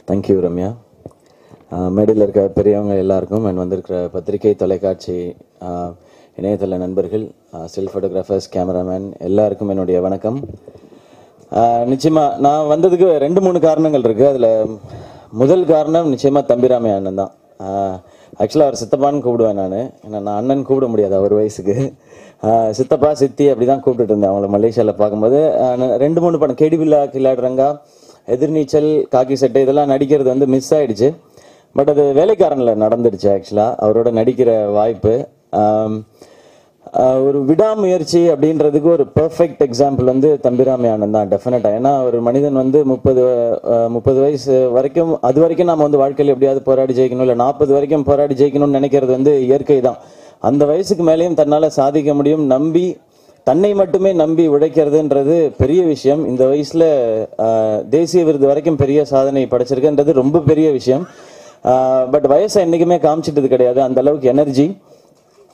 Thank you Ramya. மேடையில் இருக்க பெரியவங்க எல்லாருக்கும் அண்ட் வந்திருக்கிற பத்திரிகை, தொலைக்காட்சி, இணையதள நண்பர்கள், ஸ்டில் ஃபோட்டோகிராஃபர்ஸ், கேமராமேன் எல்லாருக்கும் என்னுடைய வணக்கம். நிச்சயமாக நான் வந்ததுக்கு 2-3 காரணங்கள் இருக்குது. அதில் முதல் காரணம் நிச்சயமாக தம்பிராமையா அண்ணன் தான். ஆக்சுவலாக அவர் சித்தப்பான்னு கூப்பிடுவேன் நான். ஏன்னா நான் அண்ணன் கூப்பிட முடியாது அவர் வயசுக்கு. சித்தப்பா சித்தி அப்படி தான் கூப்பிட்டுட்டு இருந்தேன் அவங்கள மலேசியாவில் பார்க்கும்போது. 2-3 படம், கேடிவில்லா, கில்லாடுறங்கா, எதிர்நீச்சல், காக்கி சட்டை இதெல்லாம் நடிக்கிறது வந்து மிஸ் ஆயிடுச்சு. பட் அது வேலைக்காரனில் நடந்துடுச்சு. ஆக்சுவலாக அவரோட நடிக்கிற வாய்ப்பு, ஒரு விடாமுயற்சி அப்படின்றதுக்கு ஒரு பெர்ஃபெக்ட் எக்ஸாம்பிள் வந்து தம்பிராமையா அண்ணன் தான் டெஃபினட்டாக. ஏன்னா ஒரு மனிதன் வந்து 30 வயசு வரைக்கும், அது வரைக்கும் நம்ம வந்து வாழ்க்கையில் எப்படியாவது போராடி ஜெயிக்கணும், இல்லை 40 வரைக்கும் போராடி ஜெயிக்கணும்னு நினைக்கிறது வந்து இயற்கை தான். அந்த வயசுக்கு மேலேயும் தன்னால் சாதிக்க முடியும், நம்பி தன்னை மட்டுமே நம்பி உழைக்கிறதுன்றது பெரிய விஷயம். இந்த வயசில் தேசிய விருது வரைக்கும் பெரிய சாதனை படைச்சிருக்குன்றது ரொம்ப பெரிய விஷயம். பட் வயசை என்றைக்குமே காமிச்சிட்டது கிடையாது, அந்த அளவுக்கு எனர்ஜி.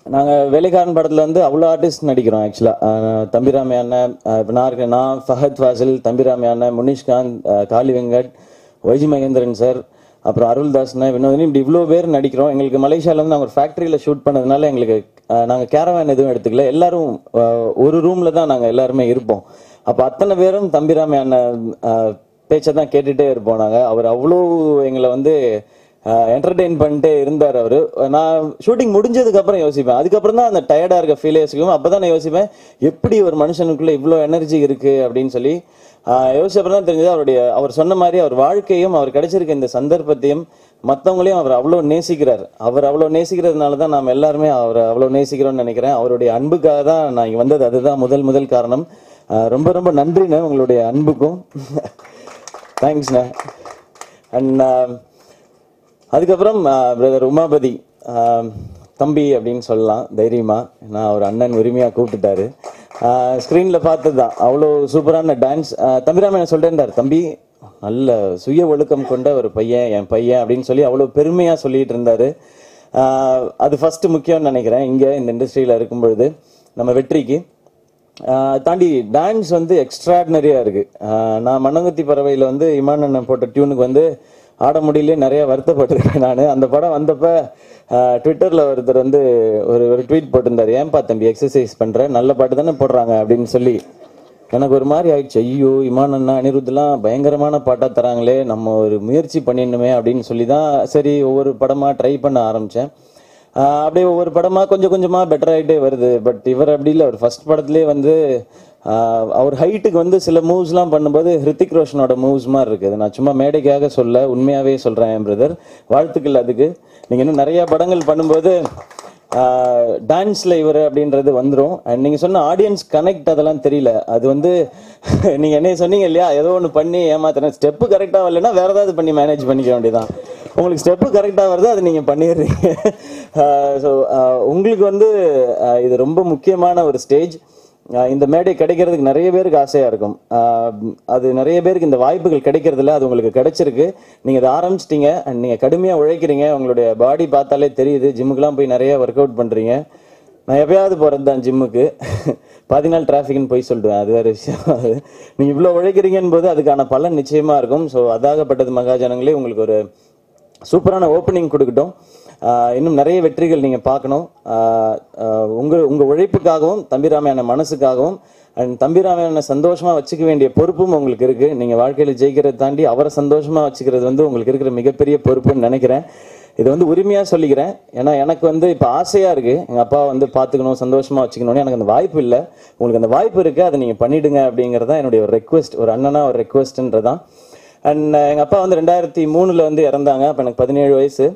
நாங்கள் வேலைக்காரன் படத்தில் வந்து அவ்வளோ ஆர்டிஸ்ட் நடிக்கிறோம். ஆக்சுவலாக தம்பிராமையா அண்ணன், நான், ஃபஹத் ஃபாசில், தம்பிராமையா அண்ணன், முனிஷ்காந்த், காளி வெங்கட், வைஜி மகேந்திரன் சார், அப்புறம் அருள்தாஸ்ண்ணே, வினோதினி, இப்படி இவ்வளோ பேர் நடிக்கிறோம். எங்களுக்கு மலேசியாவில் வந்து நாங்கள் ஒரு ஃபேக்ட்ரியில் ஷூட் பண்ணதுனால எங்களுக்கு நாங்கள் கேரவேன் எதுவும் எடுத்துக்கல, எல்லாரும் ஒரு ரூமில் தான் நாங்கள் எல்லாருமே இருப்போம். அப்போ அத்தனை பேரும் தம்பிராமையா அண்ணன் பேச்சை தான் கேட்டுகிட்டே இருப்போம் நாங்கள். அவர் அவ்வளோ எங்களை வந்து என்டர்டெயின் பண்ணிட்டே இருந்தார் அவர். நான் ஷூட்டிங் முடிஞ்சதுக்கப்புறம் யோசிப்பேன், அதுக்கப்புறம் தான் அந்த டயர்டாக இருக்க ஃபீல் யோசிக்கும். அப்போ தான் நான் யோசிப்பேன், எப்படி ஒரு மனுஷனுக்குள்ளே இவ்வளோ எனர்ஜி இருக்குது அப்படின்னு சொல்லி யோசிச்சப்பறம் தான் தெரிஞ்சது. அவர் சொன்ன மாதிரி அவர் வாழ்க்கையும், அவர் கிடைச்சிருக்க இந்த சந்தர்ப்பத்தையும், மற்றவங்களையும் அவர் அவ்வளோ நேசிக்கிறார். அவர் அவ்வளோ நேசிக்கிறதுனால தான் நாம் எல்லாருமே அவரை அவ்வளோ நேசிக்கிறோம்னு நினைக்கிறேன். அவருடைய அன்புக்காக தான் நான் இங்கே வந்தது, அதுதான் முதல் காரணம். ரொம்ப ரொம்ப நன்றிண்ணே உங்களுடைய அன்புக்கும். தேங்க்ஸ்ண்ணே. அண்ட் அதுக்கப்புறம் பிரதர் உமாபதி, தம்பி அப்படின்னு சொல்லலாம் தைரியமா, நான் ஒரு அண்ணன் உரிமையாக கூப்பிட்டுட்டாரு. ஸ்க்ரீனில் பார்த்தது தான், அவ்வளோ சூப்பரான டான்ஸ். தம்பிராமையா சொல்லிட்டேன்டார், தம்பி நல்ல சுய ஒழுக்கம் கொண்ட ஒரு பையன், என் பையன் அப்படின்னு சொல்லி அவ்வளோ பெருமையாக சொல்லிட்டு இருந்தார். அது ஃபஸ்ட்டு முக்கியம்னு நினைக்கிறேன் இங்கே இந்த இண்டஸ்ட்ரியில் இருக்கும் பொழுது நம்ம வெற்றிக்கு. தாண்டி டான்ஸ் வந்து எக்ஸ்ட்ராடினரியாக இருக்குது. நான் மண்ணங்குத்தி பறவையில் வந்து இமான் அண்ணன் போட்ட டியூனுக்கு வந்து ஆட முடியலே நிறைய வருத்தப்பட்டிருக்கேன் நான். அந்த படம் வந்தப்போ ட்விட்டரில் ஒருத்தர் வந்து ஒரு ட்வீட் போட்டிருந்தார், ஏன்பா தம்பி எக்ஸசைஸ் பண்ணுற, நல்ல பாட்டு தானே போடுறாங்க அப்படின்னு சொல்லி. எனக்கு ஒரு மாதிரி ஆயிடுச்சு, ஐயோ இமான் அண்ணா அனிருத்லாம் பயங்கரமான பாட்டாக தராங்களே, நம்ம ஒரு முயற்சி பண்ணிடணுமே அப்படின்னு சொல்லி தான் சரி ஒவ்வொரு படமாக ட்ரை பண்ண ஆரம்பித்தேன். அப்படியே ஒவ்வொரு படமாக கொஞ்சம் கொஞ்சமாக பெட்டர் ஆகிட்டே வருது. பட் இவர் அப்படி இல்லை, அவர் ஃபர்ஸ்ட் படத்துலேயே வந்து அவர் ஹைட்டுக்கு வந்து சில மூவ்ஸ்லாம் பண்ணும்போது ஹிருத்திக் ரோஷனோட மூவ்ஸ் மாதிரி இருக்குது. நான் சும்மா மேடைக்காக சொல்ல, உண்மையாகவே சொல்கிறேன் என் பிரதர், வாழ்த்துக்கள் அதுக்கு. நீங்கள் இன்னும் நிறையா படங்கள் பண்ணும்போது டான்ஸில் இவர் அப்படின்றது வந்துடும். அண்ட் நீங்கள் சொன்ன ஆடியன்ஸ் கனெக்ட் அதெல்லாம் தெரியல. அது வந்து நீங்கள் என்ன சொன்னீங்க இல்லையா, ஏதோ ஒன்று பண்ணி ஏமாத்துறேன், ஸ்டெப்பு கரெக்டாக வரலைன்னா வேறு ஏதாவது பண்ணி மேனேஜ் பண்ணிக்க வேண்டியதான். உங்களுக்கு ஸ்டெப்பு கரெக்டாக வருது, அது நீங்கள் பண்ணிடுறீங்க. ஸோ உங்களுக்கு வந்து இது ரொம்ப முக்கியமான ஒரு ஸ்டேஜ். இந்த மேடை கிடைக்கிறதுக்கு நிறைய பேருக்கு ஆசையாக இருக்கும். அது நிறைய பேருக்கு இந்த வாய்ப்புகள் கிடைக்கிறதில்ல, அது உங்களுக்கு கிடைச்சிருக்கு. நீங்கள் இதை ஆரம்பிச்சிட்டிங்க அண்ட் நீங்கள் கடுமையாக உழைக்கிறீங்க. உங்களுடைய பாடி பார்த்தாலே தெரியுது, ஜிம்முக்கெலாம் போய் நிறைய ஒர்க் அவுட் பண்ணுறீங்க. நான் எப்பயாவது போகிறது தான் ஜிம்முக்கு, பாதி நாள் டிராஃபிக்னு போய் சொல்லிடுவேன், அது வேறு விஷயம். அது நீங்கள் இவ்வளோ உழைக்கிறீங்கன்னு போது அதுக்கான பலன் நிச்சயமாக இருக்கும். ஸோ அதாகப்பட்டது மகாஜனங்களே உங்களுக்கு ஒரு சூப்பரான ஓப்பனிங் கொடுக்கட்டும். இன்னும் நிறைய வெற்றிகள் நீங்கள் பார்க்கணும். உங்கள் உழைப்புக்காகவும் தம்பிராமையான மனசுக்காகவும் அண்ட் தம்பிராமையான சந்தோஷமாக வச்சுக்க வேண்டிய பொறுப்பும் உங்களுக்கு இருக்குது. நீங்கள் வாழ்க்கையில் ஜெயிக்கிறத தாண்டி அவரை சந்தோஷமாக வச்சுக்கிறது வந்து உங்களுக்கு இருக்கிற மிகப்பெரிய பொறுப்புன்னு நினைக்கிறேன். இதை வந்து உரிமையாக சொல்லிக்கிறேன். ஏன்னா எனக்கு வந்து இப்போ ஆசையாக இருக்குது, எங்கள் அப்பா வந்து பார்த்துக்கணும், சந்தோஷமாக வச்சுக்கணும்னு. எனக்கு அந்த வாய்ப்பு இல்லை, உங்களுக்கு அந்த வாய்ப்பு இருக்குது, அதை நீங்கள் பண்ணிவிடுங்க அப்படிங்கிறது தான் என்னுடைய ஒரு ரெக்வெஸ்ட், ஒரு அண்ணனா ஒரு ரெக்வெஸ்ட்ன்றதான். அண்ட் எங்கள் அப்பா வந்து 2003 வந்து இறந்தாங்க. அப்போ எனக்கு 17 வயசு.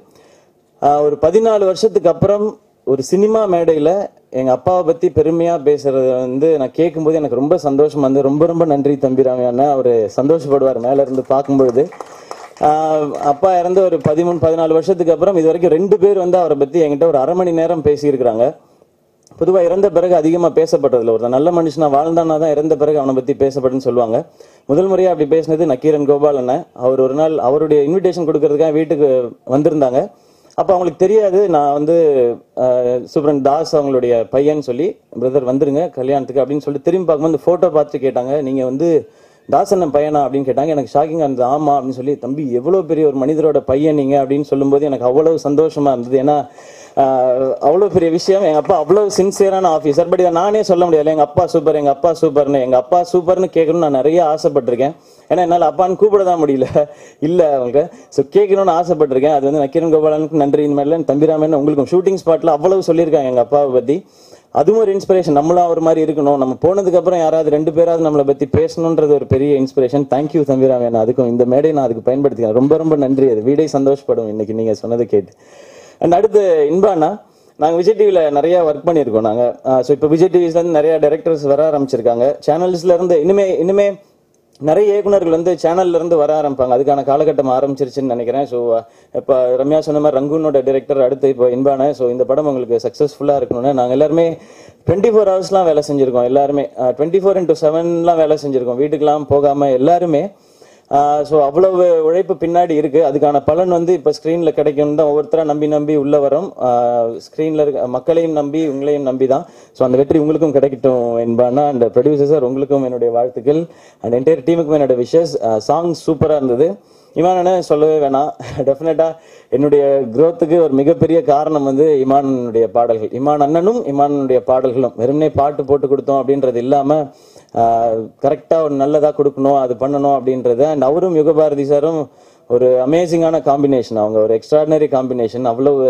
ஒரு 14 வருஷத்துக்கு அப்புறம் ஒரு சினிமா மேடையில் எங்கள் அப்பாவை பற்றி பெருமையாக பேசுகிறத வந்து நான் கேட்கும்போது எனக்கு ரொம்ப சந்தோஷமாக வந்து, ரொம்ப ரொம்ப நன்றி தம்பிராமையான. அவர் சந்தோஷப்படுவார் மேலேருந்து பார்க்கும்பொழுது. அப்பா இறந்து ஒரு 13-14 வருஷத்துக்கு அப்புறம் இது வரைக்கும் 2 பேர் வந்து அவரை பற்றி என்கிட்ட ஒரு அரை மணி நேரம் பேசியிருக்கிறாங்க. பொதுவாக இறந்த பிறகு அதிகமாக பேசப்பட்டதில்லை. ஒரு நல்ல மனுஷனா வாழ்ந்தானா தான் இறந்த பிறகு அவனை பற்றி பேசப்படுன்னு சொல்லுவாங்க. முதல் முறையாக அப்படி பேசினது நக்கீரன் கோபால் அண்ணன். அவர் ஒரு நாள் அவருடைய இன்விடேஷன் கொடுக்கறதுக்காக வீட்டுக்கு வந்திருந்தாங்க. அப்போ அவங்களுக்கு தெரியாது நான் வந்து சூப்பரன் தாஸ் அவங்களுடைய பையன் சொல்லி, பிரதர் வந்துருங்க கல்யாணத்துக்கு அப்படின்னு சொல்லிட்டு திரும்பி பார்க்கும்போது ஃபோட்டோ பார்த்துட்டு கேட்டாங்க, நீங்கள் வந்து தாசன் பையனா அப்படின்னு கேட்டாங்க. எனக்கு ஷாக்கிங்காக இருந்தது. ஆமா அப்படின்னு சொல்லி, தம்பி எவ்வளோ பெரிய ஒரு மனிதரோட பையன் நீங்க அப்படின்னு சொல்லும்போது எனக்கு அவ்வளவு சந்தோஷமா இருந்தது. ஏன்னா அவ்வளோ பெரிய விஷயம். எங்கள் அப்பா அவ்வளோ சின்சியரான ஆஃபீஸர். பட் இதை நானே சொல்ல முடியாது, எங்கள் அப்பா சூப்பர், எங்கள் அப்பா சூப்பர்னு. எங்கள் அப்பா சூப்பர்னு கேட்கணும்னு நான் நிறைய ஆசைப்பட்டிருக்கேன். ஏன்னா என்னால் அப்பான்னு கூப்பிட தான் முடியல, இல்லை அவங்களுக்கு. ஸோ கேட்கணும்னு ஆசைப்பட்டிருக்கேன். அது வந்து நக்கீரன் கோபாலனுக்கு நன்றி, இந்த மாதிரிலாம் தம்பிராமன் உங்களுக்கும் ஷூட்டிங் ஸ்பாட்டில் அவ்வளவு சொல்லியிருக்காங்க எங்கள் அப்பாவை பற்றி. அதுவும் ஒரு இன்ஸ்பிரேஷன். நம்மளும் ஒரு மாதிரி இருக்கணும், நம்ம போனதுக்கப்புறம் யாராவது 2 பேராவது நம்மளை பற்றி பேசணுன்றது ஒரு பெரிய இன்ஸ்பிரேஷன். தேங்க்யூ தம்பிராமன். அதுக்கும் இந்த மேடையை நான் அதுக்கு பயன்படுத்திக்கிறேன். ரொம்ப ரொம்ப நன்றி. அது வீடே சந்தோஷப்படும் இன்னைக்கு நீங்கள் சொன்னதை கேட்டு. அண்ட் அடுத்து இன்பானா, நாங்கள் விஜய் டிவியில் நிறையா ஒர்க் பண்ணியிருக்கோம் நாங்கள். ஸோ இப்போ விஜய் டிவிஸ்லேருந்து நிறையா டைரக்டர்ஸ் வர ஆரம்பிச்சிருக்காங்க. சேனல்ஸ்லேருந்து இனிமே நிறைய இயக்குநர்கள் வந்து சேனல்லேருந்து வர ஆரம்பிப்பாங்க. அதுக்கான காலகட்டம் ஆரம்பிச்சிருச்சுன்னு நினைக்கிறேன். ஸோ இப்போ ரம்யா சொன்ன மாதிரி ரங்கூனோட டைரக்டர், அடுத்து இப்போ இன்பான. ஸோ இந்த படம் உங்களுக்கு சக்ஸஸ்ஃபுல்லாக இருக்கணும்னு நாங்கள் எல்லாருமே 24 ஹவர்ஸ்லாம் வேலை செஞ்சுருக்கோம். எல்லாருமே 24x7 வேலை செஞ்சுருக்கோம், வீட்டுக்கெலாம் போகாமல் எல்லாருமே. ஸோ அவ்வளவு உழைப்பு பின்னாடி இருக்குது. அதுக்கான பலன் வந்து இப்போ ஸ்க்ரீனில் கிடைக்கும்னு தான் ஒவ்வொருத்தராக நம்பி உள்ளே வரோம். ஸ்க்ரீனில் இருக்க மக்களையும் நம்பி உங்களையும் நம்பி தான். ஸோ அந்த வெற்றி உங்களுக்கும் கிடைக்கட்டும் என்பானா. அண்ட் ப்ரொடியூசர் சார் உங்களுக்கும் என்னுடைய வாழ்த்துக்கள். அண்ட் என்டையர் டீமுக்கும் என்னோட விஷஸ். சாங் சூப்பராக இருந்தது. இமானனை சொல்லவே வேணாம். டெஃபினட்டாக என்னுடைய க்ரோத்துக்கு ஒரு மிகப்பெரிய காரணம் வந்து இமானுடைய பாடல்கள். இமான் அண்ணனும் இமானுடைய பாடல்களும். வெறுமனே பாட்டு போட்டு கொடுத்தோம் அப்படின்றது இல்லாமல் கரெக்டாக ஒரு நல்லதாக கொடுக்கணும், அது பண்ணணும் அப்படின்றது. அண்ட் அவரும் யுகபாரதி சாரும் ஒரு அமேசிங்கான காம்பினேஷன். அவங்க ஒரு எக்ஸ்ட்ராடினரி காம்பினேஷன். அவ்வளவு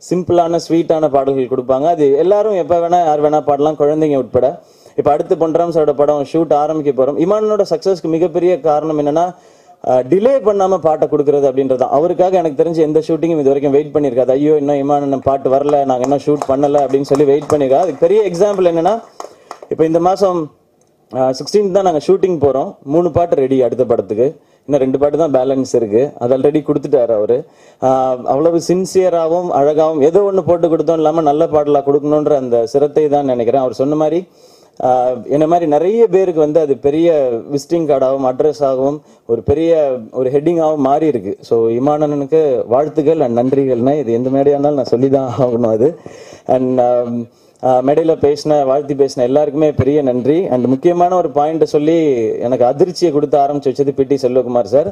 சிம்பிளான ஸ்வீட்டான பாடல்கள் கொடுப்பாங்க. அது எல்லாரும் எப்போ வேணால் யார் வேணால் பாடலாம், குழந்தைங்க உட்பட. இப்போ அடுத்து பொன்ராம் சாரோட படம் ஷூட் ஆரம்பிக்க போகிறோம். இமானோட சக்ஸஸ்க்கு மிகப்பெரிய காரணம் என்னென்னா டிலே பண்ணாமல் பாட்டை கொடுக்குறது அப்படின்றது. அவருக்காக எனக்கு தெரிஞ்சு எந்த ஷூட்டிங்கும் இது வரைக்கும் வெயிட் பண்ணியிருக்காது. ஐயோ இன்னும் இமான் பாட்டு வரல, நாங்கள் இன்னும் ஷூட் பண்ணலை அப்படின்னு சொல்லி வெயிட் பண்ணியிருக்கா. அதுக்கு பெரிய எக்ஸாம்பிள் என்னென்னா, இப்போ இந்த மாதம் 16 தான் நாங்கள் ஷூட்டிங் போகிறோம். 3 பாட்டு ரெடி அடுத்த படத்துக்கு. இன்னும் 2 பாட்டு தான் பேலன்ஸ் இருக்குது. அது ஆல்ரெடி கொடுத்துட்டாரு அவர். அவ்வளவு சின்சியராகவும் அழகாகவும் ஏதோ ஒன்று போட்டு கொடுத்தோம் இல்லாமல் நல்ல பாடலாக கொடுக்கணுன்ற அந்த சிரத்தை தான் நினைக்கிறேன். அவர் சொன்ன மாதிரி என்ன மாதிரி நிறைய பேருக்கு வந்து அது பெரிய விசிட்டிங் கார்டாகவும் அட்ரஸாகவும் ஒரு பெரிய ஒரு ஹெட்டிங்காகவும் மாறி இருக்கு. ஸோ இமானனுக்கு வாழ்த்துக்கள் அண்ட் நன்றிகள்னா இது எந்த மேடையாக இருந்தாலும் நான் சொல்லி தான் ஆகணும் அது. அண்ட் மேடையில் வாழ்த்தி பேசின எல்லாருக்குமே பெரிய நன்றி. அண்ட் முக்கியமான ஒரு பாயிண்ட்டை சொல்லி எனக்கு அதிர்ச்சியை கொடுத்து ஆரம்பிச்சு வச்சது பிடி செல்வகுமார் சார்.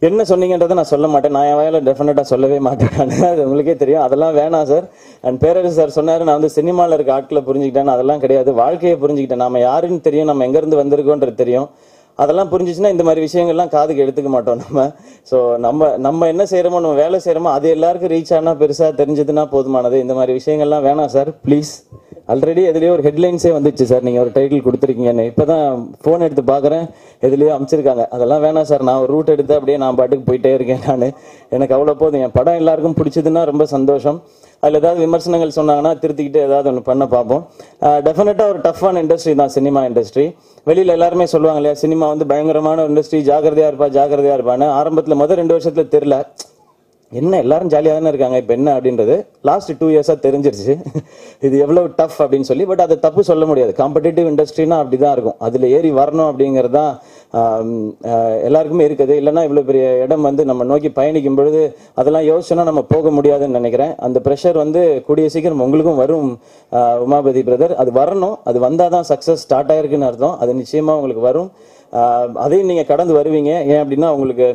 என்ன சொன்னீங்கன்றதை நான் சொல்ல மாட்டேன், நான் என் வாயில டெஃபினட்டாக சொல்லவே மாட்டேன், அது உங்களுக்கே தெரியும். அதெல்லாம் வேணாம் சார். அண்ட் பேரரசு சார் சொன்னார், நான் வந்து சினிமாவில் இருக்க ஆட்களை புரிஞ்சுக்கிட்டேன். அதெல்லாம் கிடையாது, வாழ்க்கையை புரிஞ்சுக்கிட்டேன். நம்ம யாருன்னு தெரியும், நம்ம எங்கேருந்து வந்திருக்கோன்றது தெரியும். அதெல்லாம் புரிஞ்சிச்சுன்னா இந்த மாதிரி விஷயங்கள்லாம் காதுக்கு எடுத்துக்க மாட்டோம் நம்ம. ஸோ நம்ம என்ன செய்கிறோமோ, நம்ம வேலை செய்கிறோமோ அது எல்லாருக்கும் ரீச் ஆனால் பெருசாக தெரிஞ்சதுன்னா போதுமானது. இந்த மாதிரி விஷயங்கள்லாம் வேணாம் சார் ப்ளீஸ். ஆல்ரெடி எதுலேயோ ஒரு ஹெட்லைன்ஸே வந்துச்சு சார், நீங்கள் ஒரு டைட்டில் கொடுத்துருக்கீங்கன்னு. இப்போ தான் ஃபோன் எடுத்து பார்க்குறேன், எதுலேயோ அமைச்சிருக்காங்க. அதெல்லாம் வேணாம் சார். நான் ஒரு ரூட் எடுத்து அப்படியே நான் பாட்டுக்கு போயிட்டே இருக்கேன். எனக்கு அவ்வளோ போதும். என் படம் எல்லாருக்கும் பிடிச்சதுன்னா ரொம்ப சந்தோஷம். அதில் ஏதாவது விமர்சனங்கள் சொன்னாங்கன்னா திருத்திக்கிட்டு ஏதாவது ஒன்று பண்ண பார்ப்போம். டெஃபினட்டாக ஒரு டஃப்பான இண்டஸ்ட்ரி தான் சினிமா இண்டஸ்ட்ரி. வெளியில் எல்லாருமே சொல்லுவாங்க இல்லையா, சினிமா வந்து பயங்கரமான இண்டஸ்ட்ரி, ஜாகிரதையாக இருப்பான்னு. ஆரம்பத்தில் முதல் 2 வருஷத்தில் தெரில, என்ன எல்லாரும் ஜாலியாக தானே இருக்காங்க, இப்போ என்ன அப்படின்றது லாஸ்ட் 2 இயர்ஸாக தெரிஞ்சிருச்சு இது எவ்வளோ டஃப் அப்படின்னு சொல்லி. பட் அதை தப்பு சொல்ல முடியாது. காம்படிட்டிவ் இண்டஸ்ட்ரினா அப்படி தான் இருக்கும். அதில் ஏறி வரணும் அப்படிங்கிறது தான் எல்லாருக்குமே இருக்குது. இல்லைன்னா இவ்வளோ பெரிய இடம் வந்து நம்ம நோக்கி பயணிக்கும் பொழுது அதெல்லாம் யோசிச்சோன்னா நம்ம போக முடியாதுன்னு நினைக்கிறேன். அந்த ப்ரெஷர் வந்து கூடிய சீக்கிரம் உங்களுக்கும் வரும் உமாபதி பிரதர். அது வரணும். அது வந்தால் தான் சக்ஸஸ் ஸ்டார்ட் ஆயிருக்குன்னு அர்த்தம். அது நிச்சயமாக உங்களுக்கு வரும். அதையும் நீங்கள் கடந்து வருவீங்க. ஏன் அப்படின்னா உங்களுக்கு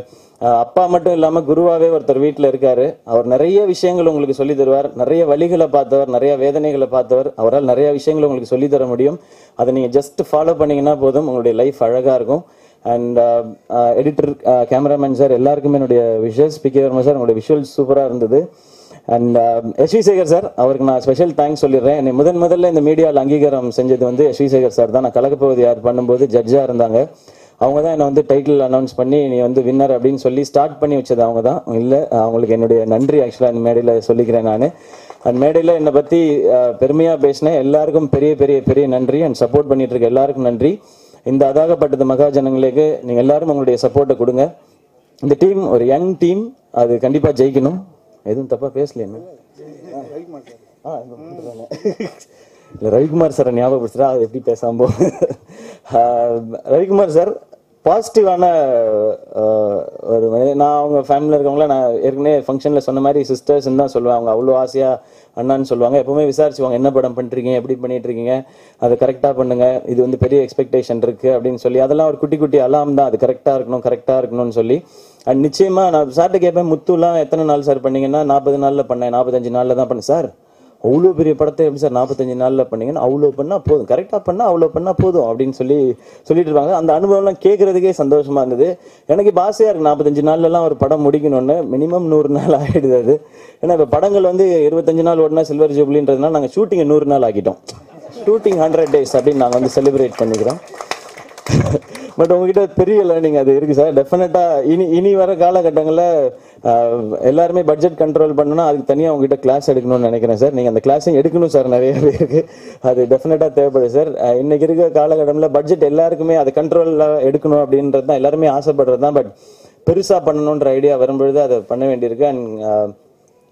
அப்பா மட்டும் இல்லாமல் குருவாகவே ஒருத்தர் வீட்டில் இருக்காரு. அவர் நிறைய விஷயங்கள் உங்களுக்கு சொல்லி தருவார். நிறைய வழிகளை பார்த்தவர், நிறைய வேதனைகளை பார்த்தவர். அவரால் நிறைய விஷயங்கள் உங்களுக்கு சொல்லி தர முடியும். அதை நீங்கள் ஜஸ்ட் ஃபாலோ பண்ணிங்கன்னா போதும், உங்களுடைய லைஃப் அழகாக இருக்கும். அண்ட் எடிட்டர், கேமராமேன் சார் எல்லாருக்குமே என்னுடைய விஷஸ். பிகே வர்மா சார், உங்களுடைய விஷுவல்ஸ் சூப்பராக இருந்தது. அண்ட் எஸ்வி சேகர் சார், அவருக்கு நான் ஸ்பெஷல் தேங்க்ஸ் சொல்லிடுறேன். என்னை முதல்ல இந்த மீடியாவில் அங்கீகாரம் செஞ்சது வந்து எஸ்வி சேகர் சார் தான். நான் கலக்கப்போவது யார் பண்ணும்போது ஜட்ஜாக இருந்தாங்க. அவங்க தான் என்னை வந்து டைட்டில் அனௌன்ஸ் பண்ணி நீ வந்து வின்னர் அப்படின்னு சொல்லி ஸ்டார்ட் பண்ணி வச்சது அவங்க தான். இல்லை, அவங்களுக்கு என்னுடைய நன்றி ஆக்சுவலாக இந்த மேடையில் சொல்லிக்கிறேன் நான். அண்ட் மேடையில் என்னை பற்றி பெருமையாக பேசினேன் எல்லாருக்கும் பெரிய பெரிய பெரிய நன்றி. அண்ட் சப்போர்ட் பண்ணிட்டு இருக்க எல்லாருக்கும் நன்றி. இந்த அதாகப்பட்டது மகாஜனங்களுக்கு நீங்கள் எல்லாரும் உங்களுடைய சப்போர்ட்டை கொடுங்க. இந்த டீம் ஒரு யங் டீம், அது கண்டிப்பாக ஜெயிக்கணும். எதுவும் தப்பாக பேசலைன்னு இல்லை, ரவிக்குமார் சாரை ஞாபகப்படுத்துகிறா, அது எப்படி பேசாமல் ரவிக்குமார் சார் பாசிட்டிவான ஒரு நான் அவங்க ஃபேமிலியில் இருக்கவங்கள நான் ஏற்கனவே ஃபங்க்ஷனில் சொன்ன மாதிரி சிஸ்டர்ஸ்ன்னு தான் சொல்லுவேன். அவங்க அவ்வளோ ஆசையாக அண்ணான்னு சொல்லுவாங்க. எப்பவுமே விசாரிச்சுவாங்க, என்ன படம் பண்ணிருக்கீங்க, எப்படி பண்ணிட்டு இருக்கீங்க, அதை கரெக்டாக பண்ணுங்க, இது வந்து பெரிய எக்ஸ்பெக்டேஷன் இருக்கு அப்படின்னு சொல்லி அதெல்லாம் ஒரு குட்டி குட்டி அலாம் தான். அது கரெக்டாக இருக்கணும்னு சொல்லி அண்ட் நிச்சயமா நான் சார்ட்ட கேட்பேன், முத்துலாம் எத்தனை நாள் சார் பண்ணீங்கன்னா 40 நாளில் பண்ணேன், 45 நாளில் தான் பண்ணேன். சார் அவ்வளோ பெரிய படத்தை எப்படி சார் 45 நாளில் பண்ணீங்கன்னா, அவ்வளோ பண்ணால் போதும், கரெக்டாக பண்ணால் அவ்வளோ பண்ணால் போதும் அப்படின்னு சொல்லிட்டு இருப்பாங்க. அந்த அனுபவம்லாம் கேட்குறதுக்கே சந்தோஷமா இருந்தது. எனக்கு இப்போ ஆசையாக இருக்குது 45 நாள்லலாம் ஒரு படம் முடிக்கணும்னு. மினிமம் 100 நாள் ஆகிடுது அது. ஏன்னா இப்போ படங்கள் வந்து 25 நாள் ஓடினா சில்வர் ஜூப்ளின்றதுனால நாங்கள் ஷூட்டிங்கை 100 நாள் ஆக்கிட்டோம். ஷூட்டிங் 100 days அப்படின்னு நாங்கள் வந்து செலிப்ரேட் பண்ணிக்கிறோம். பட் உங்ககிட்ட பெரிய லேர்னிங் அது இருக்கு சார். டெஃபினட்டா இனி வர காலகட்டங்களில் எல்லாருமே பட்ஜெட் கண்ட்ரோல் பண்ணணும்னா அதுக்கு தனியாக உங்ககிட்ட கிளாஸ் எடுக்கணும்னு நினைக்கிறேன் சார். நீங்கள் அந்த கிளாஸையும் எடுக்கணும் சார், நிறைய பேருக்கு அது டெஃபினட்டாக தேவைப்படுது சார். இன்னைக்கு இருக்க காலகட்டத்தில் பட்ஜெட் எல்லாருக்குமே அதை கண்ட்ரோலில் எடுக்கணும் அப்படின்றது தான் எல்லாருமே ஆசைப்படுறது தான். பட் பெருசாக பண்ணணுன்ற ஐடியா வரும்பொழுது அதை பண்ண வேண்டியிருக்கு. And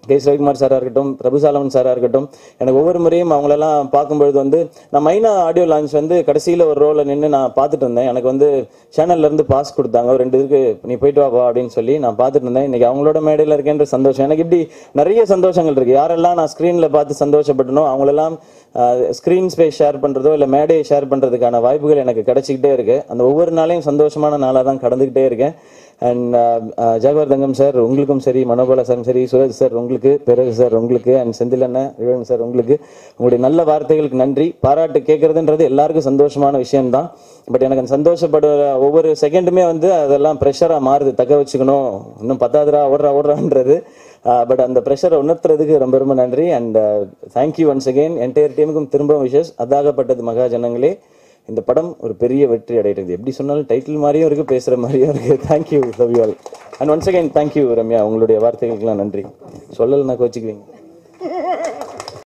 K. ரவிக்குமார் சாராக இருக்கட்டும், பிரபுசாலமன் சாராக இருக்கட்டும், எனக்கு ஒவ்வொரு முறையும் அவங்களெல்லாம் பார்க்கும்பொழுது வந்து நான் மைனா ஆடியோ லான்ச் வந்து கடைசியில் ஒரு ரோலில் நின்று நான் பார்த்துட்டு இருந்தேன். எனக்கு வந்து சேனல்லேருந்து பாஸ் கொடுத்தாங்க, 2 இதுக்கு நீ போயிட்டு வா அப்படின்னு சொல்லி நான் பார்த்துட்டு இருந்தேன். இன்னைக்கு அவங்களோட மேடையில் இருக்கேன்ற சந்தோஷம் எனக்கு. இப்படி நிறைய சந்தோஷங்கள் இருக்குது. யாரெல்லாம் நான் ஸ்க்ரீனில் பார்த்து சந்தோஷப்பட்டனோ அவங்களெல்லாம் ஸ்க்ரீன் ஸ்பேஸ் ஷேர் பண்ணுறதோ இல்லை மேடையை ஷேர் பண்ணுறதுக்கான வாய்ப்புகள் எனக்கு கிடைச்சிக்கிட்டே இருக்குது. அந்த ஒவ்வொரு நாளையும் சந்தோஷமான நாளாக தான் கடந்துக்கிட்டே இருக்கேன். அண்ட் ஜாகவர் தங்கம் சார் உங்களுக்கும் சரி, மனோபாலா சார் சரி, சுரேஷ் சார் உங்களுக்கு, பிறகு சார் உங்களுக்கு, அண்ட் செந்தில் அண்ணன், ரிவன் சார் உங்களுக்கு, உங்களுடைய நல்ல வார்த்தைகளுக்கு நன்றி. பாராட்டு கேட்கறதுன்றது எல்லாருக்கும் சந்தோஷமான விஷயம்தான். பட் எனக்கு அந்த சந்தோஷப்படுற ஒவ்வொரு செகண்டுமே வந்து அதெல்லாம் ப்ரெஷராக மாறுது. தக்க வச்சுக்கணும், இன்னும் 10 ஓடுறான்றது. பட் அந்த ப்ரெஷரை உணர்த்துறதுக்கு ரொம்ப ரொம்ப நன்றி. And thank you once again entire டீமுக்கும் திரும்ப விஷஸ். அதாகப்பட்டது மகாஜனங்களே, இந்த படம் ஒரு பெரிய வெற்றி அடைகிறது. எப்படி சொன்னாலும் டைட்டில் மாதிரியும் இருக்கு, பேசுற மாதிரியும் இருக்கு. Thank you, love you all. And once again thank you Ramya, உங்களுடைய வார்த்தைகளுக்கெல்லாம் நன்றி. சொல்லலைன்னா கோச்சிக்குவீங்க.